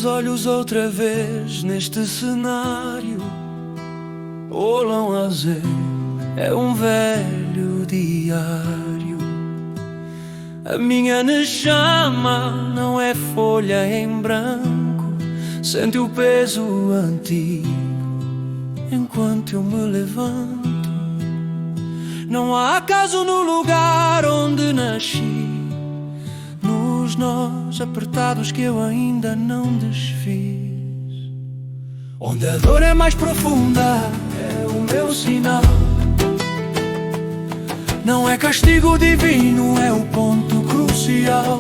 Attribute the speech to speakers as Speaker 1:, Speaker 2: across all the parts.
Speaker 1: olhos outra vez neste cenário. Olham a dizer, é um velho diário. A minha neshama não é folha em branco, sente o peso antigo enquanto eu me levanto. Não há acaso no lugar onde nasci, nos nós apertados que eu ainda não desfiz. Onde a dor é mais profunda é o meu sinal. Não é castigo divino, é o ponto crucial.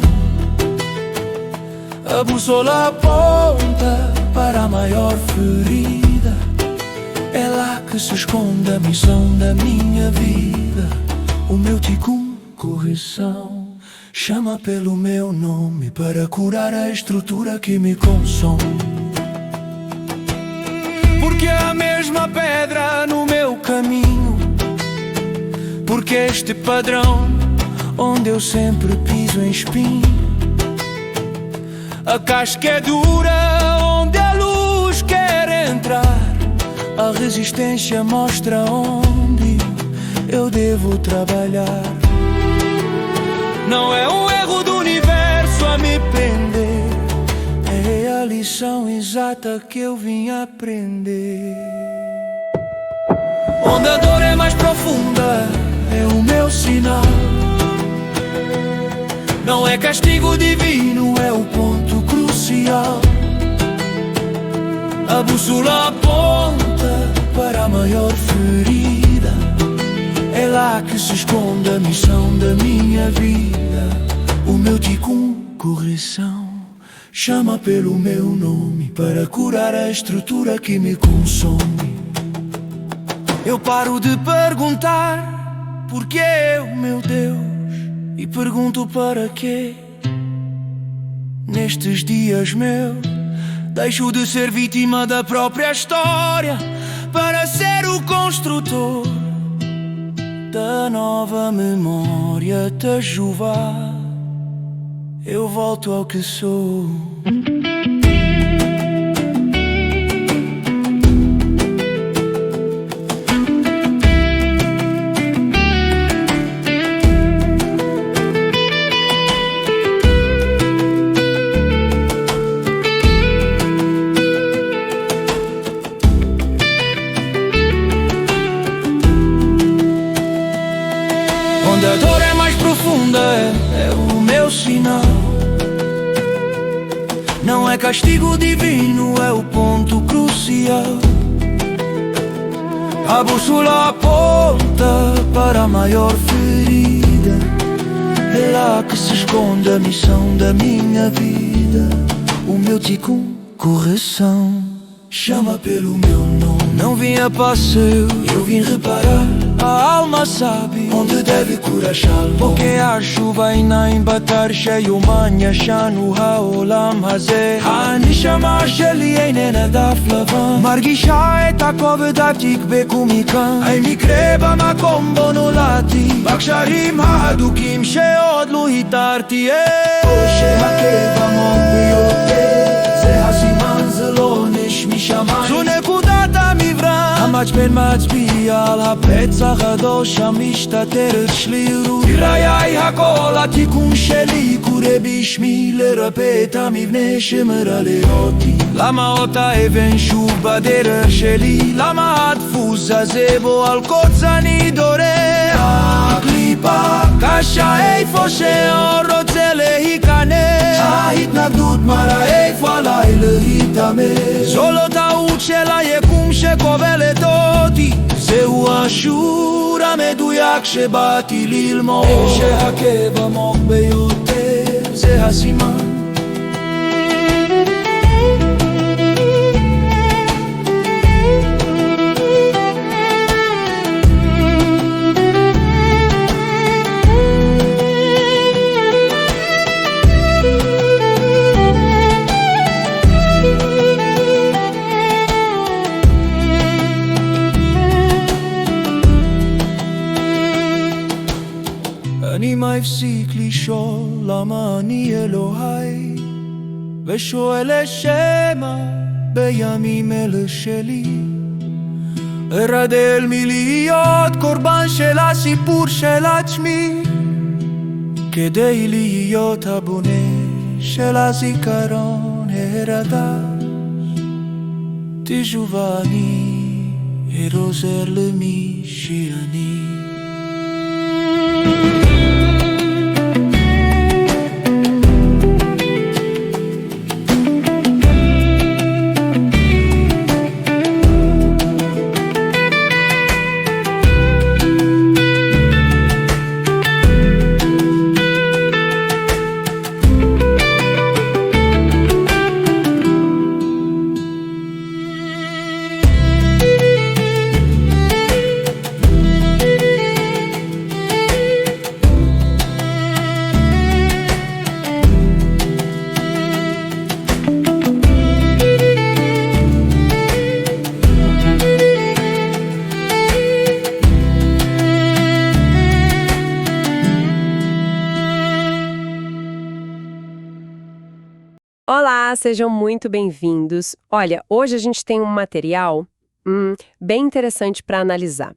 Speaker 1: A bússola aponta para a maior ferida. É lá que se esconde a missão da minha vida. O meu ticum, correção, chama pelo meu nome para curar a estrutura que me consome. Porque é a mesma pedra no meu caminho, porque este padrão onde eu sempre piso em espinho. A casca é dura onde a luz quer entrar. A resistência mostra onde eu devo trabalhar. Não é um erro do universo a me prender, é a lição exata que eu vim aprender. Onde a dor é mais profunda é o meu sinal. Não é castigo divino, é o ponto crucial. A bússola aponta para a maior ferida. É lá que se esconde a missão da minha vida. O meu ticum, correção, chama pelo meu nome para curar a estrutura que me consome. Eu paro de perguntar porquê, meu Deus, e pergunto para quê. Nestes dias meus, deixo de ser vítima da própria história para ser o construtor da nova memória. Tejuvá, eu volto ao que sou. Onde a dor é mais profunda é o meu sinal. Não é castigo divino, é o ponto crucial. A bússola aponta para a maior ferida. É lá que se esconde a missão da minha vida. O meu ticum, correção, chama pelo meu nome. Não vim a passeio, eu vim reparar. A alma sabe onde deve curachá-lo. Porque a chuva ainda embatar cheio manha shanu haolam hazeh. הנשמה שלי איננה דף לבן, מרגישה את הכובד התקווה מכאן. האם יקרה במקום בו נולדתי, בקשרים ההדוקים שעוד לא התרתי. או שהכאב עמוק ביותר, זה הסימן, זה לא נש משמיים. זו נקודת המברן, המצפן מצביע על הפצע חדוש המשתתרת שלירות. בראיי הכל התיקון שלי קורא בשמי לרפא את המבנה שמרלה אותי. למה אותה אבן שוב בדרך שלי? למה הדפוס הזה בו על קוץ אני דורך? הקליפה קשה איפה שאור רוצה להיכנס. ההתנגדות מראה איפה עליי להתאמץ. זו לא טעות של היקום שכובלת אותי, זהו השיעור המדויק שבאתי ללמוד. שהכאב עמוק ביותר זה הסימן. אני מפסיק לשאול למה אני אלוהי, ושואל שמה בימים אלה שלי ארדל מלהיות קורבן של הסיפור של עצמי כדי להיות הבונה של הזיכרון הרדש תשובה אני עוזר למי שאני
Speaker 2: Olá, sejam muito bem-vindos. Olha, hoje a gente tem um material bem interessante para analisar.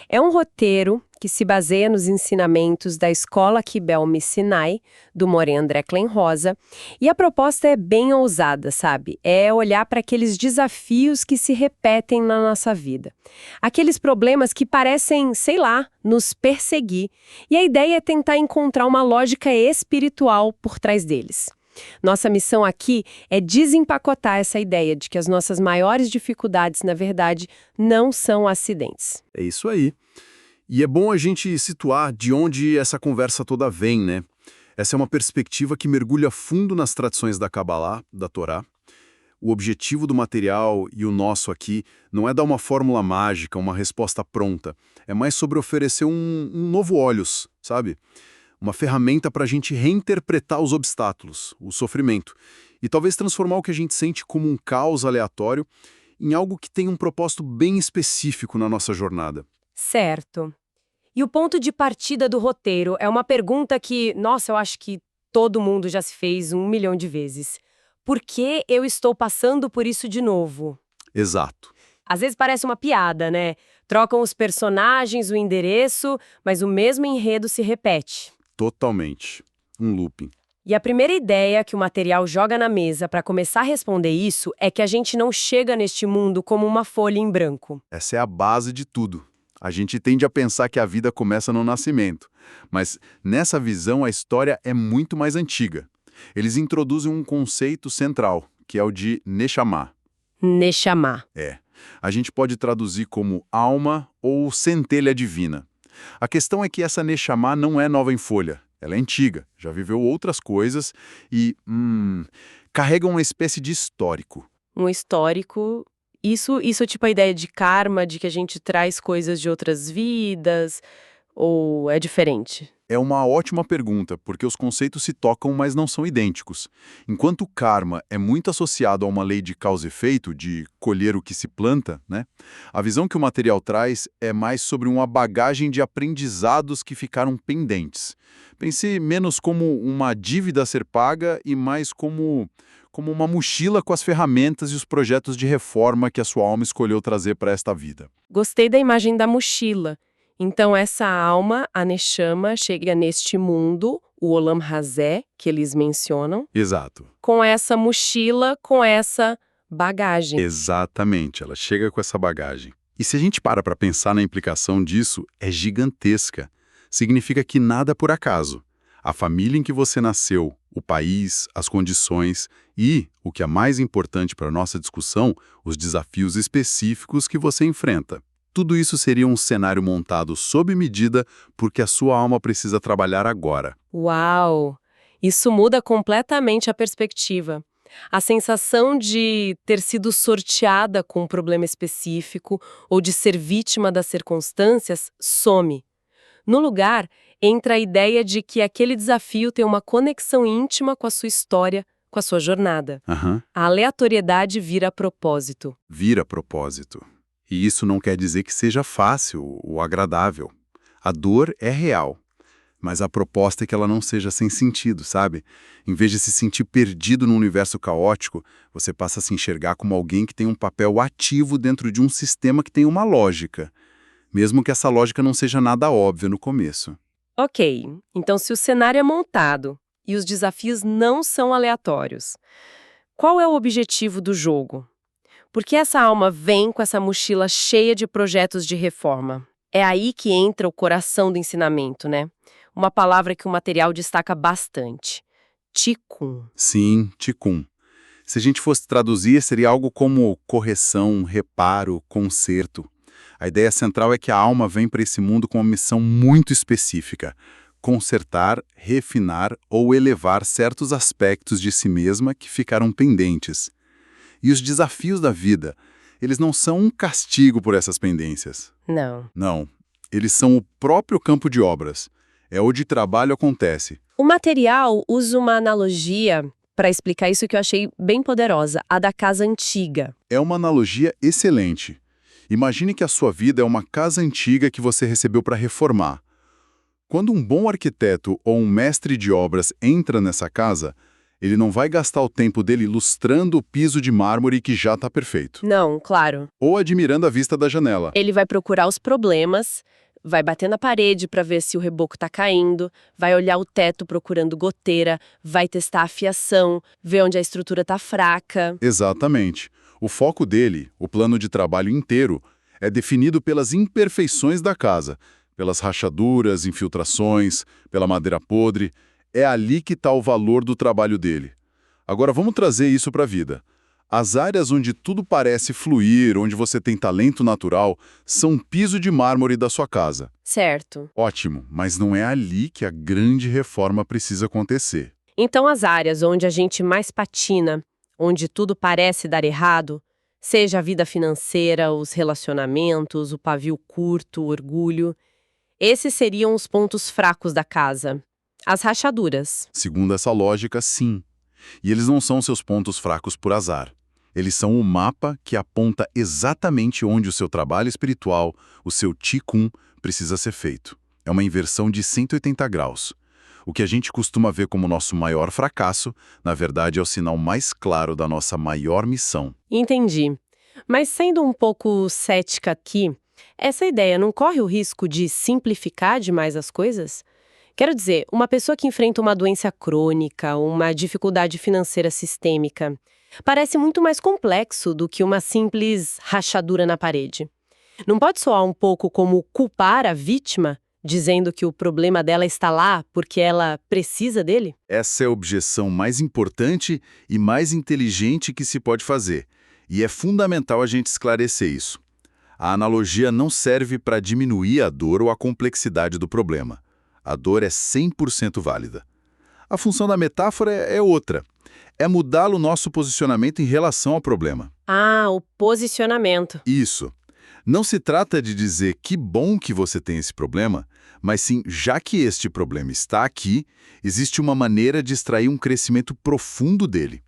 Speaker 2: É um roteiro que se baseia nos ensinamentos da Escola Kibel Sinai, do Moré André Klen-Rosa, e a proposta é bem ousada, sabe? É olhar para aqueles desafios que se repetem na nossa vida. Aqueles problemas que parecem, sei lá, nos perseguir, e a ideia é tentar encontrar uma lógica espiritual por trás deles. Nossa missão aqui é desempacotar essa ideia de que as nossas maiores dificuldades, na verdade, não são acidentes.
Speaker 3: É isso aí. E é bom a gente situar de onde essa conversa toda vem, né? Essa é uma perspectiva que mergulha fundo nas tradições da Kabbalah, da Torá. O objetivo do material e o nosso aqui não é dar uma fórmula mágica, uma resposta pronta. É mais sobre oferecer um novo olhos, sabe? Uma ferramenta para a gente reinterpretar os obstáculos, o sofrimento, e talvez transformar o que a gente sente como um caos aleatório em algo que tem um propósito bem específico na nossa jornada.
Speaker 2: Certo. E o ponto de partida do roteiro é uma pergunta que, nossa, eu acho que todo mundo já se fez 1 milhão de vezes. Por que eu estou passando por isso de novo?
Speaker 3: Exato.
Speaker 2: Às vezes parece uma piada, né? Trocam os personagens, o endereço, mas o mesmo enredo se repete.
Speaker 3: Totalmente. Um looping.
Speaker 2: E a primeira ideia que o material joga na mesa para começar a responder isso é que a gente não chega neste mundo como uma folha em branco.
Speaker 3: Essa é a base de tudo. A gente tende a pensar que a vida começa no nascimento, mas nessa visão a história é muito mais antiga. Eles introduzem um conceito central, que é o de Neshama.
Speaker 2: Neshama.
Speaker 3: A gente pode traduzir como alma ou centelha divina. A questão é que essa Neshama não é nova em folha, ela é antiga, já viveu outras coisas e carrega uma espécie de histórico.
Speaker 2: Um histórico. Isso é tipo a ideia de karma, de que a gente traz coisas de outras vidas, ou é diferente?
Speaker 3: É uma ótima pergunta, porque os conceitos se tocam, mas não são idênticos. Enquanto o karma é muito associado a uma lei de causa e efeito, de colher o que se planta, né? A visão que o material traz é mais sobre uma bagagem de aprendizados que ficaram pendentes. Pense menos como uma dívida a ser paga e mais como uma mochila com as ferramentas e os projetos de reforma que a sua alma escolheu trazer para esta vida.
Speaker 2: Gostei da imagem da mochila. Então essa alma, a Neshama, chega neste mundo, o Olam Hazé, que eles mencionam.
Speaker 3: Exato.
Speaker 2: Com essa mochila, com essa bagagem.
Speaker 3: Exatamente, ela chega com essa bagagem. E se a gente para pensar na implicação disso, é gigantesca. Significa que nada é por acaso. A família em que você nasceu, o país, as condições e, o que é mais importante para a nossa discussão, os desafios específicos que você enfrenta. Tudo isso seria um cenário montado sob medida porque a sua alma precisa trabalhar agora.
Speaker 2: Uau! Isso muda completamente a perspectiva. A sensação de ter sido sorteada com um problema específico ou de ser vítima das circunstâncias some. No lugar, entra a ideia de que aquele desafio tem uma conexão íntima com a sua história, com a sua jornada. A aleatoriedade vira propósito.
Speaker 3: Vira propósito. E isso não quer dizer que seja fácil ou agradável. A dor é real. Mas a proposta é que ela não seja sem sentido, sabe? Em vez de se sentir perdido num universo caótico, você passa a se enxergar como alguém que tem um papel ativo dentro de um sistema que tem uma lógica, mesmo que essa lógica não seja nada óbvia no começo.
Speaker 2: Ok, então se o cenário é montado e os desafios não são aleatórios, qual é o objetivo do jogo? Por que essa alma vem com essa mochila cheia de projetos de reforma? É aí que entra o coração do ensinamento, né? Uma palavra que o material destaca bastante. Tikkun.
Speaker 3: Sim, Tikkun. Se a gente fosse traduzir, seria algo como correção, reparo, conserto. A ideia central é que a alma vem para esse mundo com uma missão muito específica: consertar, refinar ou elevar certos aspectos de si mesma que ficaram pendentes. E os desafios da vida, eles não são um castigo por essas pendências.
Speaker 2: Não.
Speaker 3: Não, eles são o próprio campo de obras. É onde trabalho acontece.
Speaker 2: O material usa uma analogia para explicar isso que eu achei bem poderosa, a da casa antiga.
Speaker 3: É uma analogia excelente. Imagine que a sua vida é uma casa antiga que você recebeu para reformar. Quando um bom arquiteto ou um mestre de obras entra nessa casa, ele não vai gastar o tempo dele lustrando o piso de mármore que já está perfeito,
Speaker 2: Não, claro.
Speaker 3: ou admirando a vista da janela.
Speaker 2: Ele vai procurar os problemas, vai bater na parede para ver se o reboco tá caindo, vai olhar o teto procurando goteira, vai testar a fiação, ver onde a estrutura tá fraca.
Speaker 3: Exatamente. O foco dele, o plano de trabalho inteiro, é definido pelas imperfeições da casa, pelas rachaduras, infiltrações, pela madeira podre. É ali que está o valor do trabalho dele. Agora vamos trazer isso para a vida. As áreas onde tudo parece fluir, onde você tem talento natural, são o piso de mármore da sua casa.
Speaker 2: Certo.
Speaker 3: Ótimo, mas não é ali que a grande reforma precisa acontecer.
Speaker 2: Então as áreas onde a gente mais patina, onde tudo parece dar errado, seja a vida financeira, os relacionamentos, o pavio curto, o orgulho, esses seriam os pontos fracos da casa. As rachaduras.
Speaker 3: Segundo essa lógica, sim. E eles não são seus pontos fracos por azar. Eles são o mapa que aponta exatamente onde o seu trabalho espiritual, o seu Tikkun, precisa ser feito. É uma inversão de 180 graus. O que a gente costuma ver como nosso maior fracasso, na verdade é o sinal mais claro da nossa maior missão.
Speaker 2: Entendi. Mas sendo um pouco cética aqui, essa ideia não corre o risco de simplificar demais as coisas? Quero dizer, uma pessoa que enfrenta uma doença crônica, uma dificuldade financeira sistêmica, parece muito mais complexo do que uma simples rachadura na parede. Não pode soar um pouco como culpar a vítima, dizendo que o problema dela está lá porque ela precisa dele?
Speaker 3: Essa é a objeção mais importante e mais inteligente que se pode fazer. E é fundamental a gente esclarecer isso. A analogia não serve para diminuir a dor ou a complexidade do problema. A dor é 100% válida. A função da metáfora é outra. É mudar o nosso posicionamento em relação ao problema.
Speaker 2: Ah, o posicionamento.
Speaker 3: Isso. Não se trata de dizer que bom que você tem esse problema, mas sim, já que este problema está aqui, existe uma maneira de extrair um crescimento profundo dele.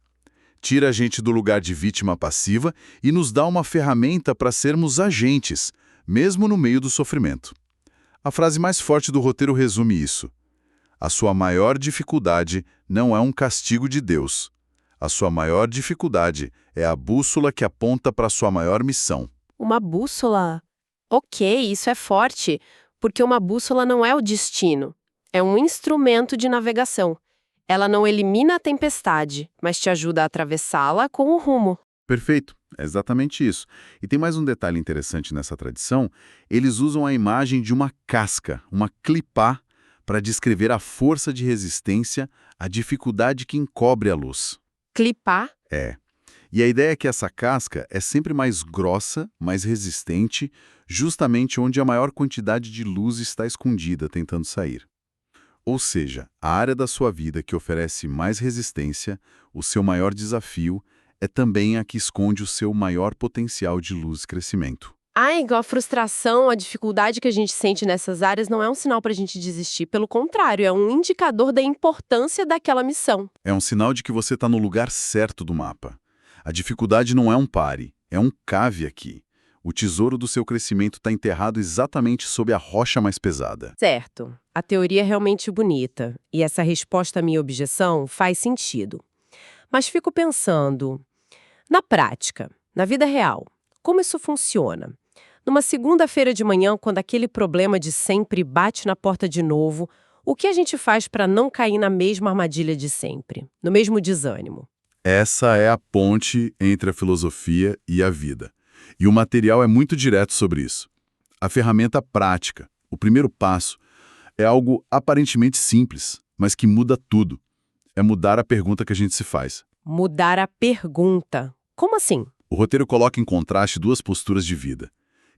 Speaker 3: Tira a gente do lugar de vítima passiva e nos dá uma ferramenta para sermos agentes, mesmo no meio do sofrimento. A frase mais forte do roteiro resume isso. A sua maior dificuldade não é um castigo de Deus. A sua maior dificuldade é a bússola que aponta para a sua maior missão.
Speaker 2: Uma bússola? Ok, isso é forte, porque uma bússola não é o destino. É um instrumento de navegação. Ela não elimina a tempestade, mas te ajuda a atravessá-la com o rumo.
Speaker 3: Perfeito, é exatamente isso. E tem mais um detalhe interessante nessa tradição. Eles usam a imagem de uma casca, uma clipá, para descrever a força de resistência, a dificuldade que encobre a luz.
Speaker 2: Clipar?
Speaker 3: É. E a ideia é que essa casca é sempre mais grossa, mais resistente, justamente onde a maior quantidade de luz está escondida, tentando sair. Ou seja, a área da sua vida que oferece mais resistência, o seu maior desafio, é também a que esconde o seu maior potencial de luz e crescimento.
Speaker 2: Ah, igual a frustração, a dificuldade que a gente sente nessas áreas não é um sinal para a gente desistir. Pelo contrário, é um indicador da importância daquela missão.
Speaker 3: É um sinal de que você está no lugar certo do mapa. A dificuldade não é um pare, é um cave aqui. O tesouro do seu crescimento está enterrado exatamente sob a rocha mais pesada.
Speaker 2: Certo. A teoria é realmente bonita. E essa resposta à minha objeção faz sentido. Mas fico pensando, na prática, na vida real, como isso funciona? Numa segunda-feira de manhã, quando aquele problema de sempre bate na porta de novo, o que a gente faz para não cair na mesma armadilha de sempre, no mesmo desânimo?
Speaker 3: Essa é a ponte entre a filosofia e a vida. E o material é muito direto sobre isso. A ferramenta prática, o primeiro passo, é algo aparentemente simples, mas que muda tudo. É mudar a pergunta que a gente se faz.
Speaker 2: Mudar a pergunta. Como assim?
Speaker 3: O roteiro coloca em contraste duas posturas de vida,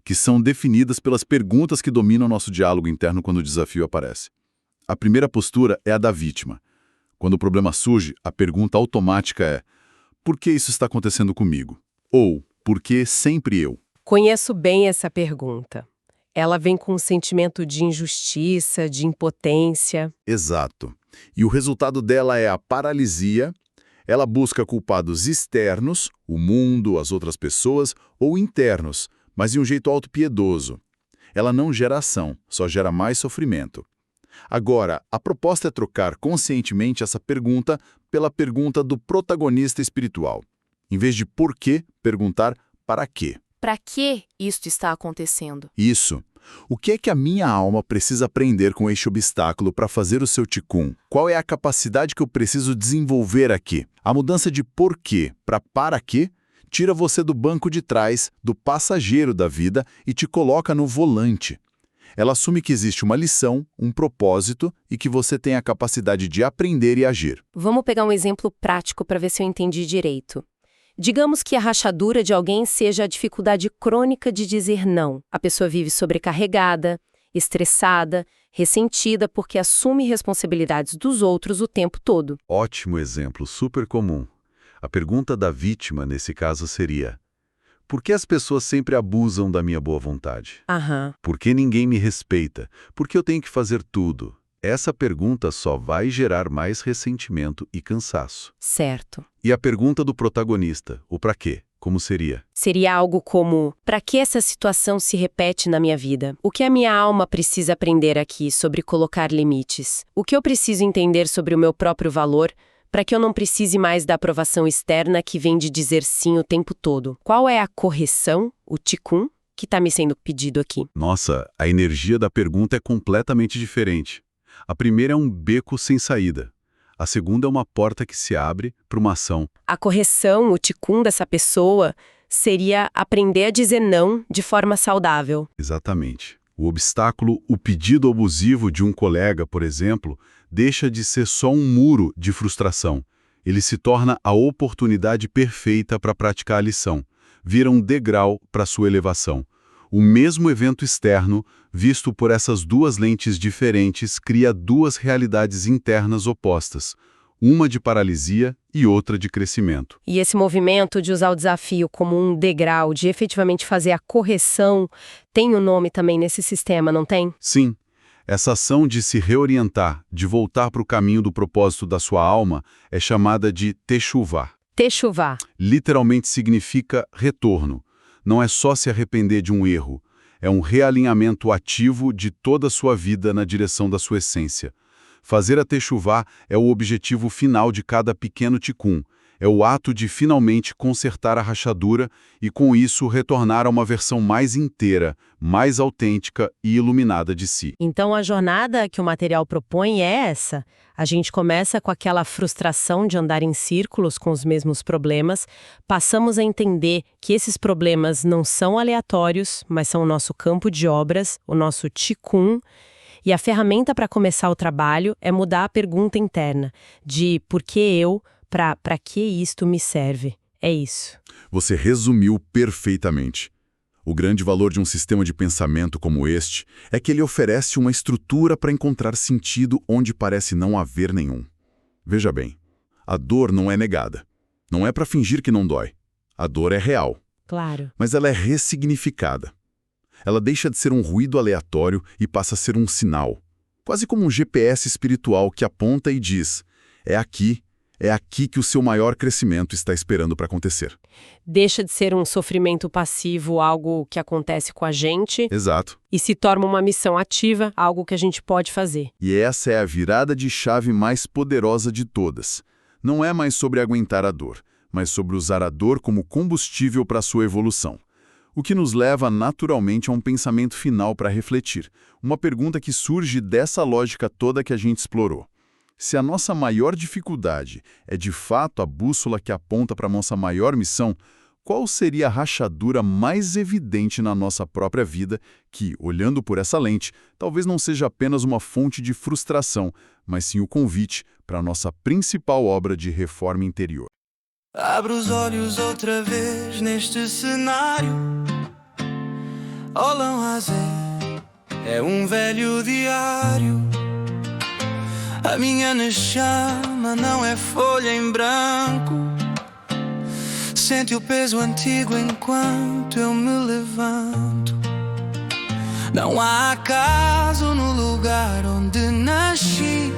Speaker 3: que são definidas pelas perguntas que dominam nosso diálogo interno quando o desafio aparece. A primeira postura é a da vítima. Quando o problema surge, a pergunta automática é: por que isso está acontecendo comigo? Ou, por que sempre eu?
Speaker 2: Conheço bem essa pergunta. Ela vem com um sentimento de injustiça, de impotência.
Speaker 3: Exato. E o resultado dela é a paralisia. Ela busca culpados externos, o mundo, as outras pessoas, ou internos, mas de um jeito autopiedoso. Ela não gera ação, só gera mais sofrimento. Agora, a proposta é trocar conscientemente essa pergunta pela pergunta do protagonista espiritual. Em vez de por quê, perguntar para quê.
Speaker 4: Para que isto está acontecendo?
Speaker 3: Isso. O que é que a minha alma precisa aprender com este obstáculo para fazer o seu tikkun? Qual é a capacidade que eu preciso desenvolver aqui? A mudança de porquê para quê tira você do banco de trás, do passageiro da vida e te coloca no volante. Ela assume que existe uma lição, um propósito e que você tem a capacidade de aprender e agir.
Speaker 4: Vamos pegar um exemplo prático para ver se eu entendi direito. Digamos que a rachadura de alguém seja a dificuldade crônica de dizer não. A pessoa vive sobrecarregada, estressada, ressentida porque assume responsabilidades dos outros o tempo todo.
Speaker 3: Ótimo exemplo, super comum. A pergunta da vítima, nesse caso, seria: por que as pessoas sempre abusam da minha boa vontade?
Speaker 2: Aham.
Speaker 3: Por que ninguém me respeita? Por que eu tenho que fazer tudo? Essa pergunta só vai gerar mais ressentimento e cansaço.
Speaker 2: Certo.
Speaker 3: E a pergunta do protagonista, o pra quê? Como seria?
Speaker 2: Seria algo como: para que essa situação se repete na minha vida? O que a minha alma precisa aprender aqui sobre colocar limites? O que eu preciso entender sobre o meu próprio valor para que eu não precise mais da aprovação externa que vem de dizer sim o tempo todo? Qual é a correção, o tikkun, que está me sendo pedido aqui?
Speaker 3: Nossa, a energia da pergunta é completamente diferente. A primeira é um beco sem saída. A segunda é uma porta que se abre para uma ação.
Speaker 2: A correção, o tikkun dessa pessoa, seria aprender a dizer não de forma saudável.
Speaker 3: Exatamente. O obstáculo, o pedido abusivo de um colega, por exemplo, deixa de ser só um muro de frustração. Ele se torna a oportunidade perfeita para praticar a lição. Vira um degrau para sua elevação. O mesmo evento externo, visto por essas duas lentes diferentes, cria duas realidades internas opostas, uma de paralisia e outra de crescimento.
Speaker 2: E esse movimento de usar o desafio como um degrau, de efetivamente fazer a correção, tem um nome também nesse sistema, não tem?
Speaker 3: Sim, essa ação de se reorientar, de voltar para o caminho do propósito da sua alma, é chamada de techuvá.
Speaker 2: Techuvá.
Speaker 3: Literalmente significa retorno. Não é só se arrepender de um erro, é um realinhamento ativo de toda a sua vida na direção da sua essência. Fazer a techuvá é o objetivo final de cada pequeno tikkun, é o ato de finalmente consertar a rachadura e com isso retornar a uma versão mais inteira, mais autêntica e iluminada de si.
Speaker 2: Então a jornada que o material propõe é essa. A gente começa com aquela frustração de andar em círculos com os mesmos problemas, passamos a entender que esses problemas não são aleatórios, mas são o nosso campo de obras, o nosso tikkun, e a ferramenta para começar o trabalho é mudar a pergunta interna, de por que eu, para que isto me serve. É isso.
Speaker 3: Você resumiu perfeitamente. O grande valor de um sistema de pensamento como este é que ele oferece uma estrutura para encontrar sentido onde parece não haver nenhum. Veja bem, a dor não é negada. Não é para fingir que não dói. A dor é real.
Speaker 2: Claro.
Speaker 3: Mas ela é ressignificada. Ela deixa de ser um ruído aleatório e passa a ser um sinal. Quase como um GPS espiritual que aponta e diz: é aqui, É aqui que o seu maior crescimento está esperando para acontecer.
Speaker 2: Deixa de ser um sofrimento passivo, algo que acontece com a gente,
Speaker 3: Exato.
Speaker 2: e se torna uma missão ativa, algo que a gente pode fazer.
Speaker 3: E essa é a virada de chave mais poderosa de todas. Não é mais sobre aguentar a dor, mas sobre usar a dor como combustível para a sua evolução. O que nos leva naturalmente a um pensamento final para refletir. Uma pergunta que surge dessa lógica toda que a gente explorou. Se a nossa maior dificuldade é de fato a bússola que aponta para a nossa maior missão, qual seria a rachadura mais evidente na nossa própria vida que, olhando por essa lente, talvez não seja apenas uma fonte de frustração, mas sim o convite para a nossa principal obra de reforma interior?
Speaker 1: Abre os olhos outra vez neste cenário. Olão Razé é um velho diário. A minha chama não é folha em branco. Sente o peso antigo enquanto eu me levanto. Não há acaso no lugar onde nasci,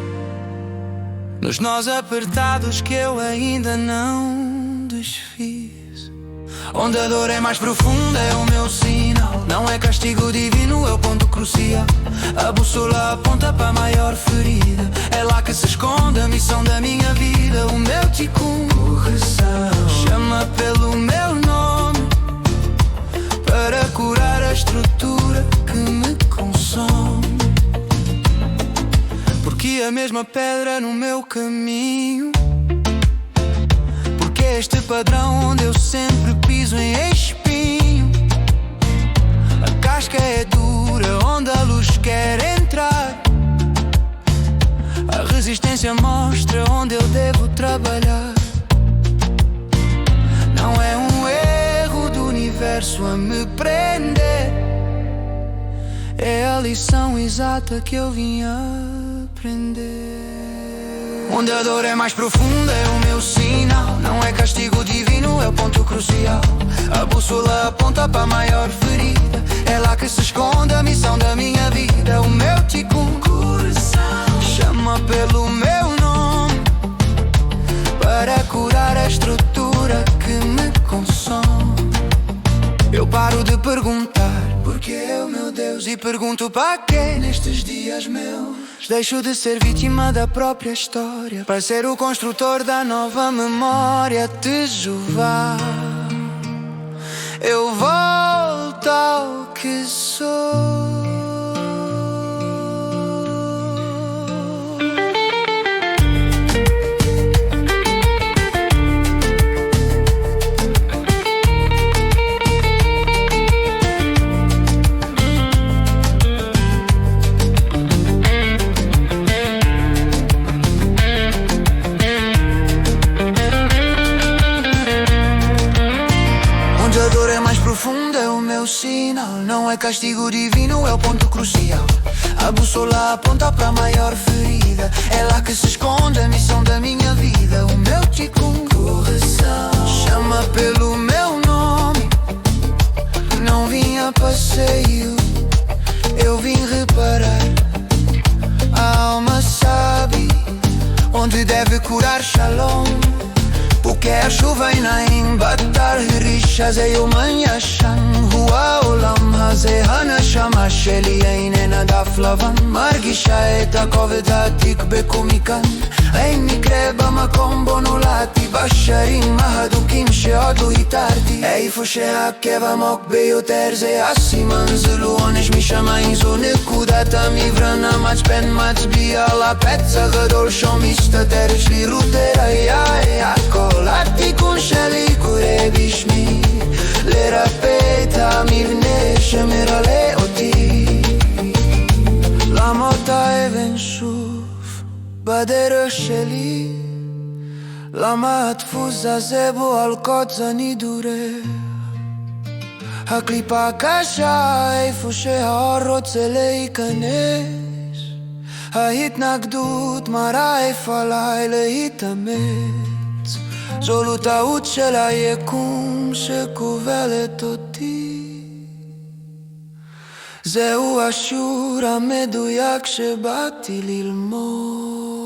Speaker 1: nos nós apertados que eu ainda não desfiz. Onde a dor é mais profunda é o meu sinal. Não é castigo divino, é o ponto crucial. A bússola aponta para a maior ferida. É lá que se esconde a missão da minha vida. O meu ticum chama pelo meu nome, para curar a estrutura que me consome. Porque a mesma pedra no meu caminho, porque este padrão onde eu sempre piso em espinho. A casca é dura onde a luz quer entrar. A resistência mostra onde eu devo trabalhar. Não é um erro do universo a me prender, é a lição exata que eu vim aprender. Onde a dor é mais profunda é o meu sinal. Não é castigo divino, é o ponto crucial. A bússola aponta para a maior ferida. É lá que se esconde a missão da minha vida. O meu ticum chama pelo meu nome, para curar a estrutura que me consome. Eu paro de perguntar porquê, meu Deus, e pergunto para quê nestes dias meus. Deixo de ser vítima da própria história para ser o construtor da nova memória. Tejuvá, eu volto ao que sou. Profunda é o meu sinal. Não é castigo divino, é o ponto crucial. A bússola aponta para a maior ferida. É lá que se esconde a missão da minha vida. O meu ticum chama pelo meu nome. Não vim a passeio, eu vim reparar. A alma sabe onde deve curar shalom. porque a chuva inaim batar risha ze yoman yashan huwa olam haze hanashama sheli ainena daflavan margisha et הכובד העתיק בקומיקן אין מקרה במקום בו נולדתי בשרים ההדוקים שעוד לא התארתי איפה שהעקב עמוק ביותר זה הסימן זה לא עונש משמיים זו נקודת המברן המצפן מצביע על הפצע גדול שמסתתר שרירות הראייה הכל התיקון שלי קורה בשמי לרפא את המבנה שמרלה אותי לעמוד האבן שוב בדרך שלי למה הדפוס הזה בו על קוץ אני דורך הקליפה הקשה איפה שהאור רוצה להיכנס ההתנגדות מראה איפה עליי להתאמץ זו לא טעות של היקום שכובלת אותי זהו השיעור המדויק שבאתי ללמוד